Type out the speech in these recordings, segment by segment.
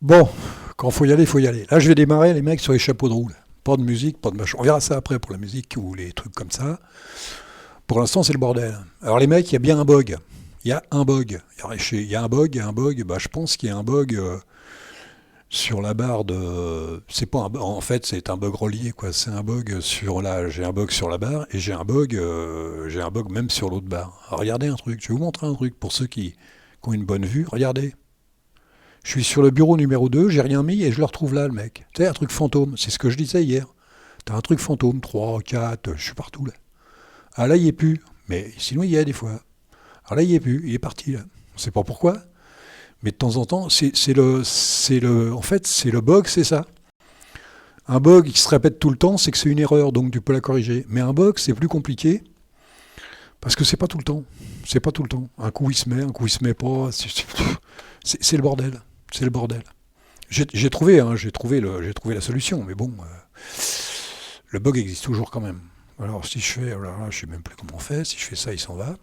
Bon, quand faut y aller, faut y aller. Là, je vais démarrer les mecs sur les chapeaux de roue. Là. Pas de musique, pas de machin. On verra ça après pour la musique ou les trucs comme ça. Pour l'instant, c'est le bordel. Alors les mecs, il y a bien un bug. Il y a un bug. Il y a un bug, il y a un bug. Bah, je pense qu'il y a un bug sur la barre de. C'est pas un. En fait, c'est un bug relié, quoi. C'est un bug sur la. J'ai un bug sur la barre et j'ai un bug même sur l'autre barre. Alors, regardez un truc. Je vais vous montrer un truc pour ceux qui ont une bonne vue. Regardez. Je suis sur le bureau numéro 2, j'ai rien mis et je le retrouve là, le mec. Tu sais, un truc fantôme, c'est ce que je disais hier. T'as un truc fantôme, 3, 4, je suis partout là. Ah là, il y est plus. Mais sinon, il y est des fois. Alors là, il y est plus, il est parti là. On sait pas pourquoi, mais de temps en temps, en fait, c'est le bug, c'est ça. Un bug qui se répète tout le temps, c'est que c'est une erreur, donc tu peux la corriger. Mais un bug, c'est plus compliqué, parce que c'est pas tout le temps. C'est pas tout le temps. Un coup il se met, un coup il se met pas. C'est le bordel. C'est le bordel. J'ai trouvé, hein, j'ai trouvé la solution, mais bon, le bug existe toujours quand même. Alors si je fais, alors là, je sais même plus comment on fait. Si je fais ça, il s'en va.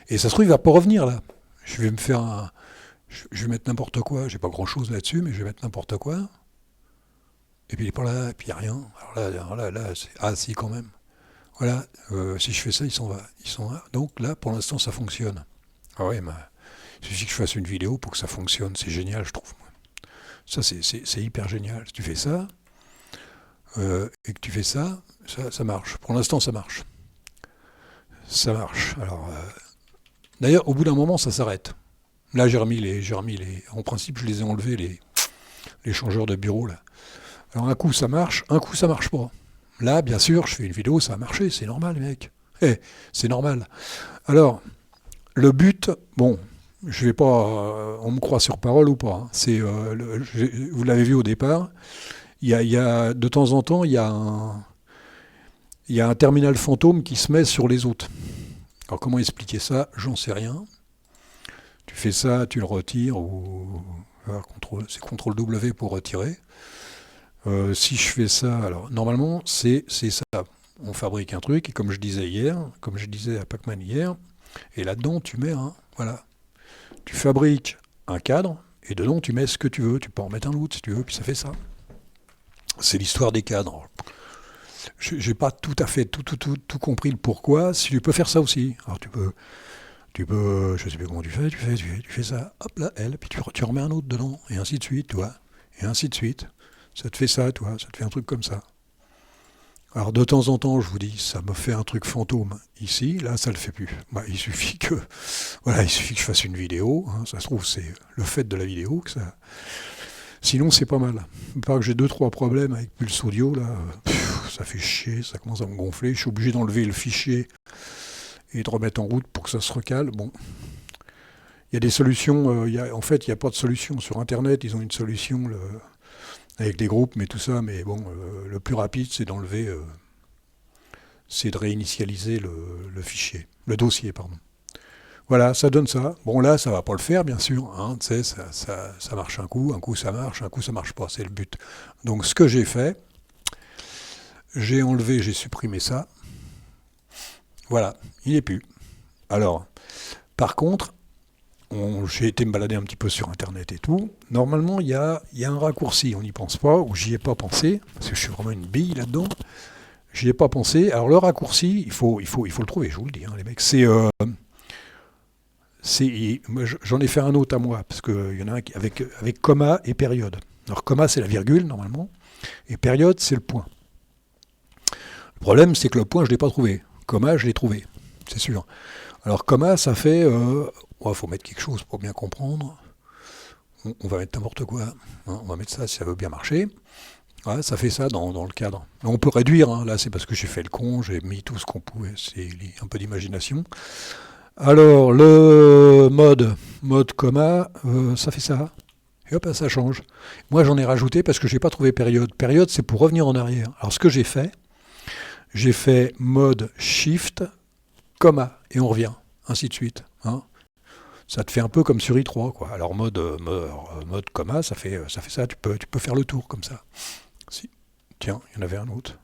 Et ça se trouve, il va pas revenir là. Je vais me faire un, je vais mettre n'importe quoi. J'ai pas grand chose là-dessus, mais je vais mettre n'importe quoi. Et puis il est pas là, et puis il y a rien. Ah si quand même. Voilà, si je fais ça, il s'en va. Il s'en va. Donc là, pour l'instant, ça fonctionne. Ah ouais, mais il suffit que je fasse une vidéo pour que ça fonctionne. C'est génial, je trouve. Ça, c'est hyper génial. Si tu fais ça, et que tu fais ça, ça marche. Pour l'instant, ça marche. Ça marche. Alors, d'ailleurs, au bout d'un moment, ça s'arrête. Là, j'ai remis les. En principe, je les ai enlevés, les changeurs de bureau là. Alors, un coup, ça marche, un coup, ça marche pas. Là, bien sûr, je fais une vidéo, ça a marché, c'est normal, mec. Eh, c'est normal. Alors, le but, bon, je vais pas. On me croit sur parole ou pas. Hein. Vous l'avez vu au départ. De temps en temps, il y a un terminal fantôme qui se met sur les autres. Alors comment expliquer ça? J'en sais rien. Tu fais ça, tu le retires, ou c'est CTRL W pour retirer. Si je fais ça, alors normalement c'est ça. On fabrique un truc, et comme je disais hier, comme je disais à Pacman hier, et là-dedans tu mets voilà. Tu fabriques un cadre, et dedans tu mets ce que tu veux. Tu peux en mettre un autre si tu veux, puis ça fait ça. C'est l'histoire des cadres. J'ai pas tout à fait tout compris le pourquoi. Si tu peux faire ça aussi. Alors tu peux, je sais plus comment tu fais ça, hop là, puis tu remets un autre dedans, et ainsi de suite, tu vois. Et ainsi de suite. Ça te fait ça, toi, ça te fait un truc comme ça. Alors de temps en temps, je vous dis, ça me fait un truc fantôme ici, là ça le fait plus. Bah, il suffit que je fasse une vidéo, hein, ça se trouve c'est le fait de la vidéo que ça. Sinon c'est pas mal. Pas que j'ai deux trois problèmes avec Pulse Audio là, ça fait chier, ça commence à me gonfler, je suis obligé d'enlever le fichier et de remettre en route pour que ça se recale. Bon, il y a des solutions, en fait il n'y a pas de solution. Sur internet ils ont une solution avec des groupes, mais tout ça, mais bon, le plus rapide c'est c'est de réinitialiser le fichier, le dossier, pardon. Voilà, ça donne ça. Bon là, ça va pas le faire, bien sûr. Hein, tu sais, ça marche un coup ça marche pas. C'est le but. Donc ce que j'ai fait, j'ai enlevé, j'ai supprimé ça. Voilà, il n'est plus. Alors, par contre, j'ai été me balader un petit peu sur Internet et tout. Normalement, il y a un raccourci, on n'y pense pas, ou j'y ai pas pensé, parce que je suis vraiment une bille là-dedans. J'y ai pas pensé. Alors le raccourci, il faut le trouver, je vous le dis, hein, les mecs. J'en ai fait un autre à moi, parce qu'il y en a un avec comma et période. Alors comma, c'est la virgule, normalement, et période, c'est le point. Le problème, c'est que le point, je ne l'ai pas trouvé. Comma, je l'ai trouvé, c'est sûr. Alors comma, ça fait... faut mettre quelque chose pour bien comprendre. On va mettre n'importe quoi. Hein, on va mettre ça si ça veut bien marcher. Ouais, ça fait ça dans le cadre. On peut réduire, hein. Là c'est parce que j'ai fait le con, j'ai mis tout ce qu'on pouvait, c'est un peu d'imagination. Alors le mode comma, ça fait ça. Et hop, ça change. Moi j'en ai rajouté parce que je n'ai pas trouvé période. Période c'est pour revenir en arrière. Alors ce que j'ai fait mode shift, comma, et on revient, ainsi de suite. Hein. Ça te fait un peu comme sur i3, quoi. Alors mode comma, ça fait ça, tu peux faire le tour comme ça. Si. Tiens, il y en avait un autre.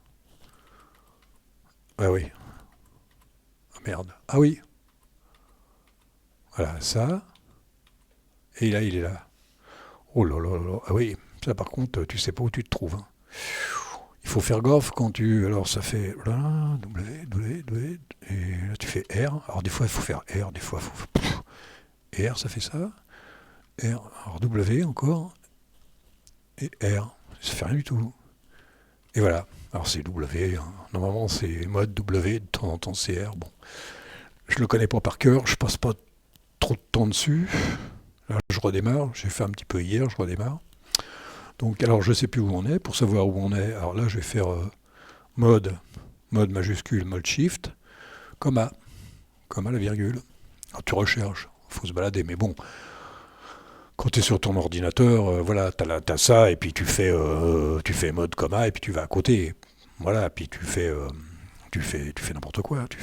Ah oui. Ah merde. Ah oui. Voilà, ça. Et là, il est là. Oh là là là là. Ah oui, ça par contre, tu sais pas où tu te trouves, hein. Il faut faire gaffe quand tu. Alors ça fait. Là, W, W, W. Et là tu fais R. Alors des fois il faut faire R, des fois il faut. R, ça fait ça. R. Alors W encore. Et R. Ça fait rien du tout. Et voilà. Alors c'est W. Hein. Normalement c'est mode W, de temps en temps c'est R. Bon. Je le connais pas par cœur, je passe pas trop de temps dessus. Là je redémarre. J'ai fait un petit peu hier, je redémarre. Donc, alors, je ne sais plus où on est. Pour savoir où on est, alors là, je vais faire mode, mode majuscule, mode shift, comma, comma la virgule. Alors, tu recherches, il faut se balader. Mais bon, quand tu es sur ton ordinateur, voilà, tu as ça, et puis tu fais mode, comma, et puis tu vas à côté. Voilà, puis tu fais n'importe quoi. Tu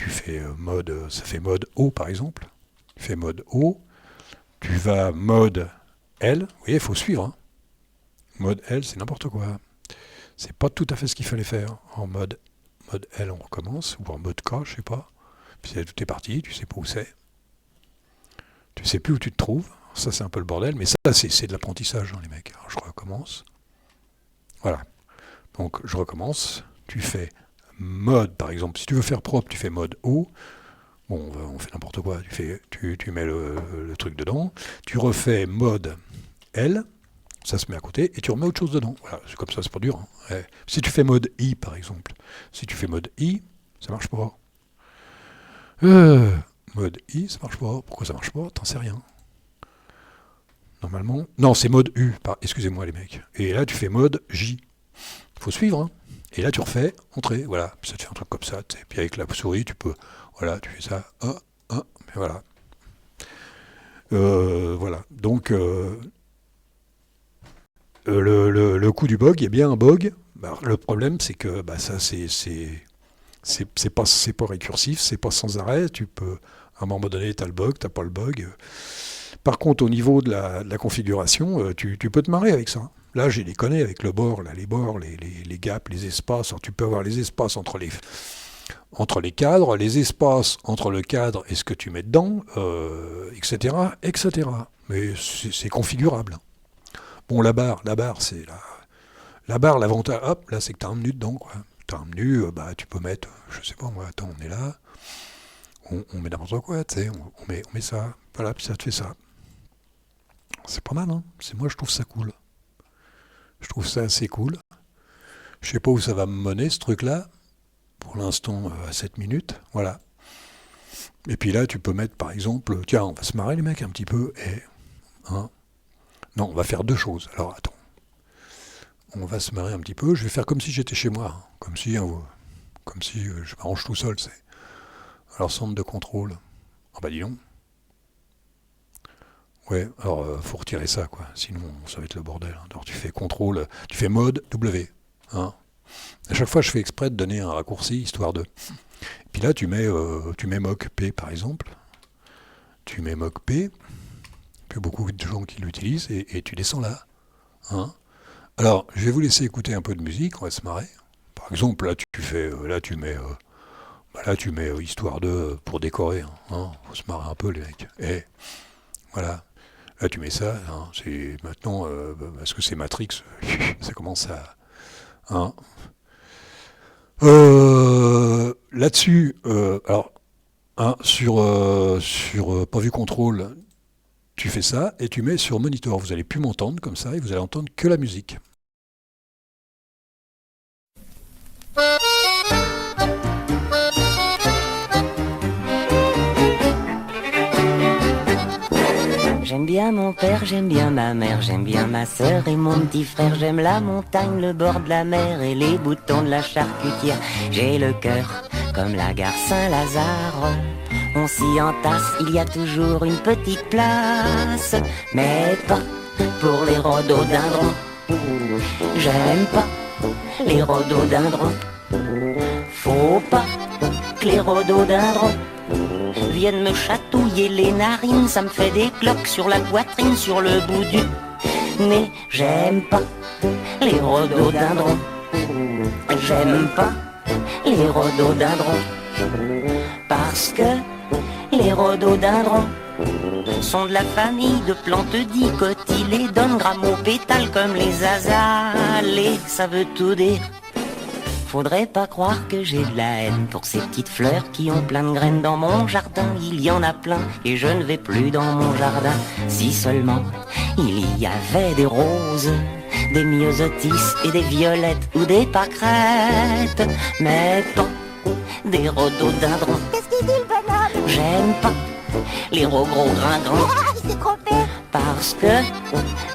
fais mode, ça fait mode O, par exemple. Tu fais mode O, tu vas mode L. Vous voyez, il faut suivre, hein. Mode L, c'est n'importe quoi. C'est pas tout à fait ce qu'il fallait faire. En mode L, on recommence, ou en mode K, je sais pas. Puis tout est parti, tu sais pas où c'est. Tu sais plus où tu te trouves. Ça, c'est un peu le bordel, mais ça, c'est de l'apprentissage, hein, les mecs. Alors, je recommence. Voilà. Donc, je recommence. Tu fais mode, par exemple. Si tu veux faire propre, tu fais mode O. Bon, on fait n'importe quoi. Tu mets le truc dedans. Tu refais mode L. Ça se met à côté et tu remets autre chose dedans. Voilà, c'est comme ça, c'est pas dur, hein. Ouais. Si tu fais mode I, par exemple, si tu fais mode I, ça marche pas. Mode I, ça marche pas. Pourquoi ça marche pas? T'en sais rien. Normalement. Non, c'est mode U. Excusez-moi, les mecs. Et là, tu fais mode J. Faut suivre, hein. Et là, tu refais entrée. Voilà. Puis ça te fait un truc comme ça. T'sais. Puis avec la souris, tu peux. Voilà, tu fais ça. Mais voilà. Voilà. Donc. Le coup du bug, il y a bien un bug. Bah, le problème, c'est que ça, c'est pas récursif, c'est pas sans arrêt. Tu peux, à un moment donné, tu as le bug, tu n'as pas le bug. Par contre, au niveau de la configuration, tu peux te marrer avec ça. Là, j'ai les connais avec le bord, là, les bords, les gaps, les espaces. Alors, tu peux avoir les espaces entre les cadres, les espaces entre le cadre et ce que tu mets dedans, etc., etc. Mais c'est configurable. Bon, la barre, c'est la barre, l'avantage, hop, là, c'est que tu as un menu dedans, quoi. Tu as un menu, tu peux mettre, je sais pas moi, attends, on est là, on met n'importe quoi, tu sais, on met ça, voilà, puis ça te fait ça. C'est pas mal, hein. Moi, je trouve ça cool. Je trouve ça assez cool. Je sais pas où ça va me mener, ce truc-là. Pour l'instant, à 7 minutes, voilà. Et puis là, tu peux mettre, par exemple, tiens, on va se marrer, les mecs, un petit peu, hein. Non, on va faire deux choses. Alors, attends. On va se marrer un petit peu. Je vais faire comme si j'étais chez moi. Hein. Comme si je m'arrange tout seul, c'est. Alors, centre de contrôle. Ah bah dis donc. Ouais, alors faut retirer ça, quoi. Sinon, ça va être le bordel. Hein. Alors, tu fais contrôle, tu fais mode W. Hein. À chaque fois, je fais exprès de donner un raccourci, histoire de. Puis là, tu mets mock P, par exemple. Tu mets mock P. Il y a beaucoup de gens qui l'utilisent, et tu descends là. Hein. Alors, je vais vous laisser écouter un peu de musique, on va se marrer. Par exemple, là tu mets histoire de pour décorer, hein, faut se marrer un peu les mecs. Et voilà, là tu mets ça, hein, c'est maintenant parce que c'est Matrix, ça commence à, hein. Là-dessus, alors, hein, sur pas vu contrôle, tu fais ça et tu mets sur monitor. Vous allez plus m'entendre comme ça et vous allez entendre que la musique. J'aime bien mon père, j'aime bien ma mère, j'aime bien ma sœur et mon petit frère. J'aime la montagne, le bord de la mer et les boutons de la charcutière. J'ai le cœur comme la gare Saint-Lazare. On s'y entasse, il y a toujours une petite place, mais pas pour les rhododendrons. J'aime pas les rhododendrons. Faut pas que les rhododendrons viennent me chatouiller les narines. Ça me fait des cloques sur la poitrine, sur le bout du nez. J'aime pas les rhododendrons. J'aime pas les rhododendrons. Parce que les rhododendrons sont de la famille de plantes dicotylédones, grammopétales comme les azalées. Ça veut tout dire. Faudrait pas croire que j'ai de la haine pour ces petites fleurs qui ont plein de graines dans mon jardin. Il y en a plein et je ne vais plus dans mon jardin. Si seulement il y avait des roses, des myosotis et des violettes ou des pâquerettes, mais pas des rhododendrons. Qu'est-ce qu'il dit le bonhomme? J'aime pas les rogros-grindons. Ah, il s'est trompé. Parce que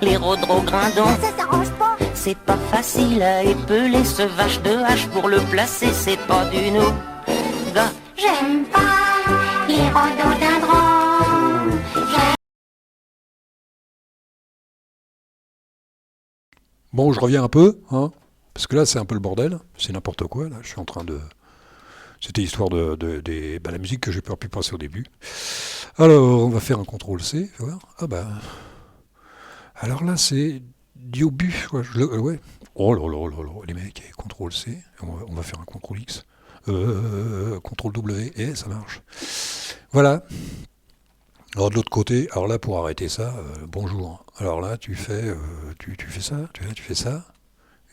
les rhododendrons, Ça s'arrange pas. c'est pas facile à épeler ce vache de hache pour le placer, c'est pas du nougat. J'aime pas les rhododendrons. Bon, je reviens un peu, hein, parce que là, c'est un peu le bordel. C'est n'importe quoi, là. Je suis en train de... C'était histoire de la musique que j'ai pas pu passer au début. Alors, on va faire un CTRL-C, tu vois. Ah bah... Alors là, c'est Diobu, quoi. Ouais. Oh là là là là, les mecs, CTRL-C. On va faire un CTRL-X. CTRL-W, et ça marche. Voilà. Alors de l'autre côté, alors là, pour arrêter ça, bonjour. Alors là, tu fais ça, tu fais ça.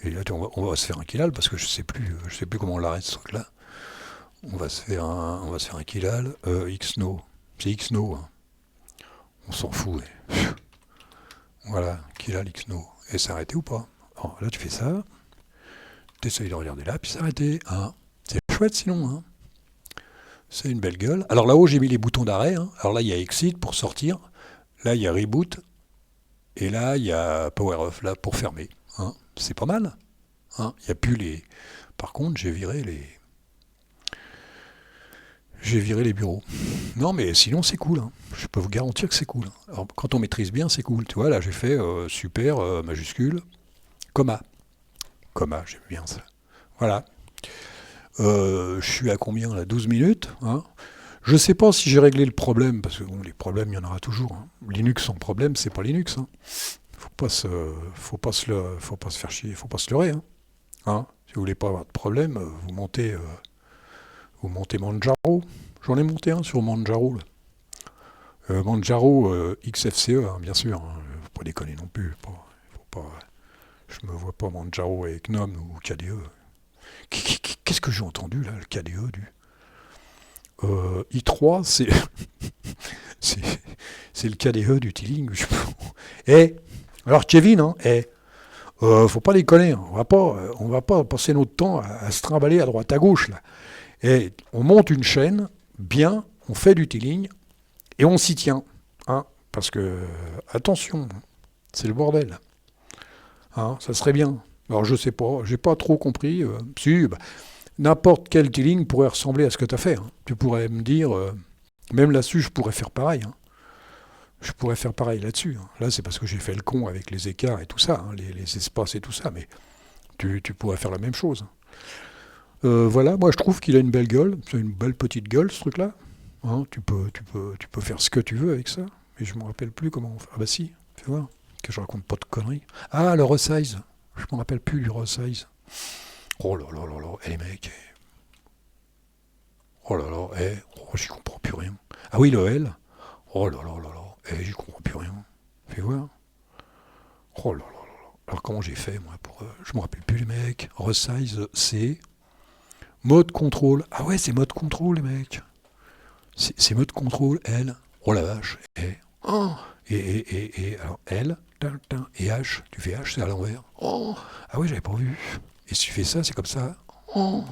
Et là, on va se faire un killal, parce que je sais plus comment on l'arrête, ce truc-là. On va se faire un killal. Xno. C'est Xno. Hein. On s'en fout. Voilà, killal Xno. Et c'est arrêté ou pas? Alors, là, tu fais ça. Tu essayes de regarder là, puis c'est arrêté. Hein. C'est chouette sinon. Hein. C'est une belle gueule. Alors là-haut, j'ai mis les boutons d'arrêt. Hein. Alors là, il y a Exit pour sortir. Là, il y a Reboot. Et là, il y a Power Off là, pour fermer. Hein. C'est pas mal. Hein. Il n'y a plus les... Par contre, j'ai viré les bureaux. Non, mais sinon, c'est cool. Hein. Je peux vous garantir que c'est cool. Alors, quand on maîtrise bien, c'est cool. Tu vois, là, j'ai fait super, majuscule, comma. Comma, j'aime bien ça. Voilà. Je suis à combien, là? 12 minutes. Hein. Je ne sais pas si j'ai réglé le problème, parce que bon, les problèmes, il y en aura toujours. Hein. Linux sans problème, c'est pas Linux. Hein. Faut pas se faire chier, faut pas se leurrer. Hein. Hein. Si vous voulez pas avoir de problème, vous montez Manjaro. J'en ai monté un sur Manjaro. Là. Manjaro XFCE, hein, bien sûr. Hein. Faut pas déconner non plus. Je me vois pas Manjaro avec GNOME ou KDE. Qu'est-ce que j'ai entendu là, le KDE du i3, c'est le KDE du Teeling. Alors Kevin, hein, faut pas déconner, hein, on va pas passer notre temps à se trimballer à droite à gauche là. Et on monte une chaîne, bien, on fait du Teeling et on s'y tient, hein, parce que attention, c'est le bordel. Hein, ça serait bien. Alors je sais pas, j'ai pas trop compris. N'importe quel Teeling pourrait ressembler à ce que tu as fait. Hein. Tu pourrais me dire, même là-dessus, je pourrais faire pareil. Hein. Je pourrais faire pareil là-dessus. Hein. Là, c'est parce que j'ai fait le con avec les écarts et tout ça, hein, les espaces et tout ça, mais tu pourrais faire la même chose. Voilà, moi je trouve qu'il a une belle gueule. C'est une belle petite gueule, ce truc-là. Hein, tu peux faire ce que tu veux avec ça. Mais je me rappelle plus comment on fait. Ah bah si, fais voir, que je raconte pas de conneries. Ah, le resize. Je me rappelle plus du resize. Oh là là là là, les mecs. Oh là là, j'y comprends plus rien. Ah oui, le L. Oh là là là là, j'y comprends plus rien. Fais voir. Oh là là là là. Alors comment j'ai fait, moi, pour... je me rappelle plus, les mecs. Resize, c'est... Mode contrôle. Ah ouais, c'est mode contrôle, les mecs. C'est mode contrôle, L. Oh la vache. Et alors, L, et H. Tu fais H, c'est à l'envers. Oh. Ah ouais, j'avais pas vu. Et si tu fais ça, c'est comme ça. Oh.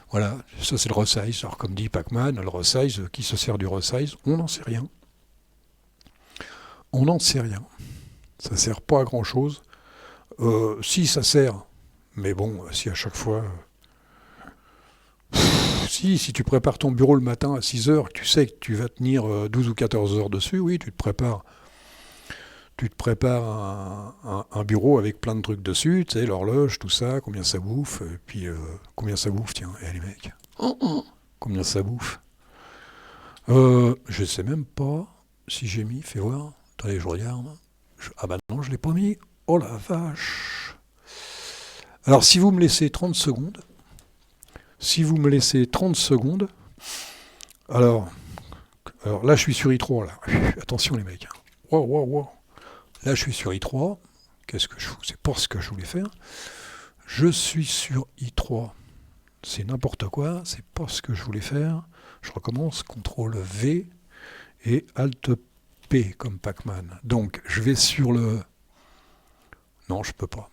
Voilà, ça c'est le resize. Alors comme dit Pac-Man, le resize, qui se sert du resize? On n'en sait rien. On n'en sait rien. Ça sert pas à grand chose. Si ça sert, mais bon, si à chaque fois... Si tu prépares ton bureau le matin à 6 heures, tu sais que tu vas tenir 12 ou 14 heures dessus, oui, tu te prépares un bureau avec plein de trucs dessus, tu sais, l'horloge, tout ça, combien ça bouffe, et puis combien ça bouffe, tiens, les mecs, combien ça bouffe. Je sais même pas si j'ai mis, fais voir, attendez, je regarde, ah bah non, je l'ai pas mis, oh la vache. Alors si vous me laissez 30 secondes, alors, Alors là, je suis sur I3, là. Attention, les mecs. Wow, wow, wow. Là, je suis sur I3. Qu'est-ce que je fous? C'est pas ce que je voulais faire. Je suis sur I3. C'est n'importe quoi. C'est pas ce que je voulais faire. Je recommence. CTRL V et Alt P comme Pac-Man. Donc, je vais sur le... Non, je peux pas.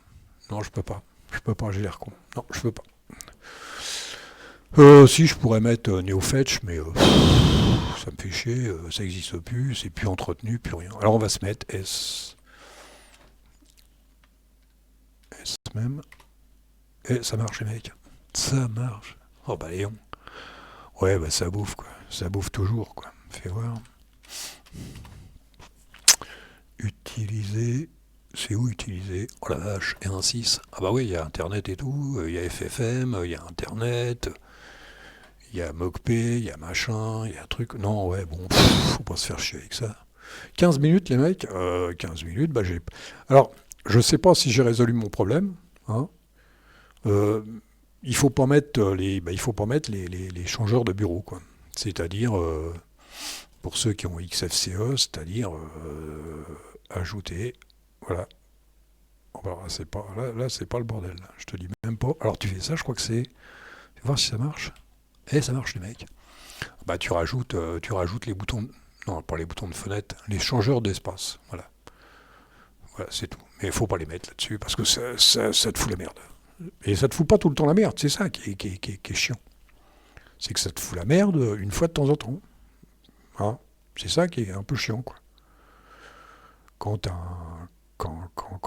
Non, je peux pas. Je peux pas, j'ai l'air con. Non, je peux pas. Si, je pourrais mettre NeoFetch, mais ça me fait chier, ça n'existe plus, c'est plus entretenu, plus rien. Alors on va se mettre S. S même. Et ça marche, les mecs. Ça marche. Oh bah Léon. Ouais, bah ça bouffe, quoi. Ça bouffe toujours, quoi. Fais voir. Utiliser. C'est où utiliser? Oh la vache, R1.6. Ah bah oui, il y a Internet et tout, il y a FFM, il y a Internet, il y a MOCP, il y a machin, il y a un truc. Non, ouais, bon, faut pas se faire chier avec ça. 15 minutes, les mecs, 15 minutes, bah j'ai... Alors, je sais pas si j'ai résolu mon problème, hein. Il faut pas mettre les changeurs de bureau, quoi. C'est-à-dire, pour ceux qui ont XFCE, c'est-à-dire ajouter... Voilà. Alors, là, c'est pas le bordel. Là. Je te dis même pas. Alors tu fais ça, je crois que c'est... Fais voir si ça marche. Eh, ça marche, les mecs. Bah tu rajoutes les boutons... Non, pas les boutons de fenêtre, les changeurs d'espace. Voilà. Voilà, c'est tout. Mais il faut pas les mettre là-dessus, parce que ça te fout la merde. Et ça te fout pas tout le temps la merde, c'est ça qui est chiant. C'est que ça te fout la merde une fois de temps en temps. Hein, c'est ça qui est un peu chiant, quoi. Quand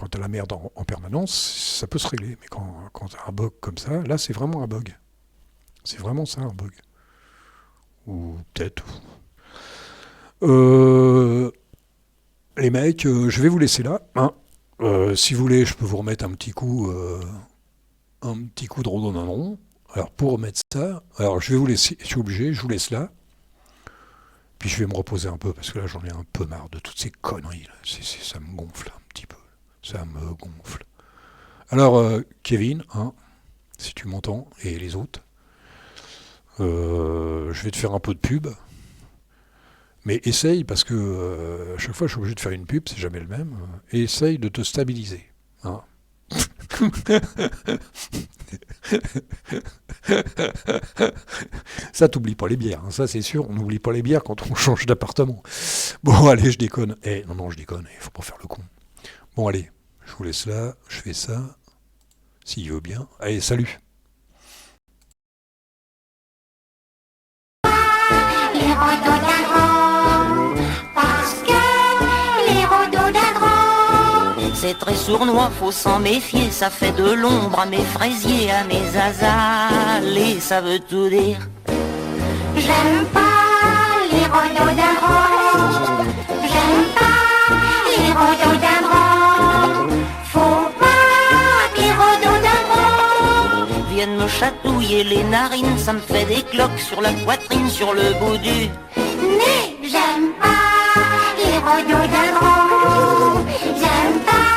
t'as la merde en permanence, ça peut se régler. Mais quand t'as un bug comme ça, là, c'est vraiment un bug. C'est vraiment ça, un bug. Ou peut-être... les mecs, je vais vous laisser là. Hein. Si vous voulez, je peux vous remettre un petit coup de rhododendron. Alors, pour remettre ça... Alors, je vais vous laisser... Je suis obligé, je vous laisse là. Puis je vais me reposer un peu, parce que là, j'en ai un peu marre de toutes ces conneries. Là. Ça me gonfle un petit peu. Ça me gonfle. Alors, Kevin, hein, si tu m'entends, et les autres, je vais te faire un peu de pub. Mais essaye, parce que à chaque fois, je suis obligé de faire une pub, c'est jamais le même. Et essaye de te stabiliser. Hein. Ça, t'oublies pas les bières, hein, ça c'est sûr, on n'oublie pas les bières quand on change d'appartement. Bon, allez, je déconne. Non, je déconne, il faut pas faire le con. Bon, allez, je vous laisse là, je fais ça, s'il veut bien. Allez, salut. Les rhododendrons, parce que les rhododendrons, C'est très sournois, faut s'en méfier, ça fait de l'ombre à mes fraisiers, à mes azalées, ça veut tout dire. j'aime pas les rhododendrons, j'aime pas les rhododendrons, faut pas que les rhododendrons Viennent me chatouiller les narines, ça me fait des cloques sur la poitrine, sur le bout du... nez. J'aime pas les rhododendrons, j'aime pas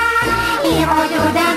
les rhododendrons.